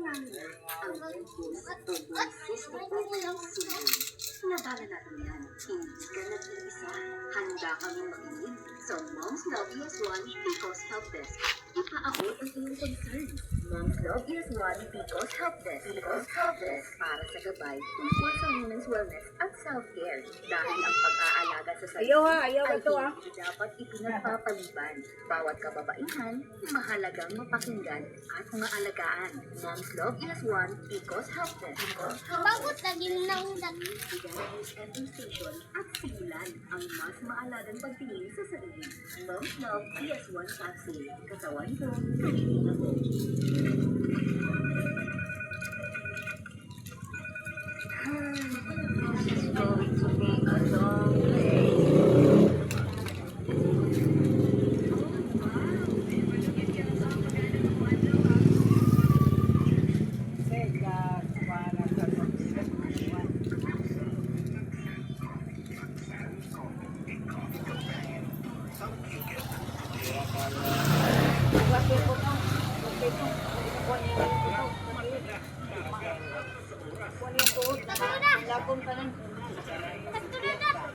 namin ang bugos na susunod. Nabala natin yan. Hindi ka nag-iisa. Handa kaming makinig sa Mom's Love ES1 Picos Help Desk. Ipaabot ang iyong concern. Mom's Love ES1 Picos Help Desk. Picos Help Desk para sa gabay tungkol sa women's wellness at self-care. Dahil ang pag-aalaga sa sarili ay hindi dapat ipinagpapaliban. Bawat kababaihan, mahalagang mapakinggan at maalagaan. Mom's Love ES1 Picos Help Desk. Picos Help Bagot lagi ng dami. Diabetes FM Station at simulan ang mas maalagang pagtingin sa sarili. Mom's Love ES1 Capsule. Katawan ko, kanina ko. This is going to be a long day. Lapon ka lang.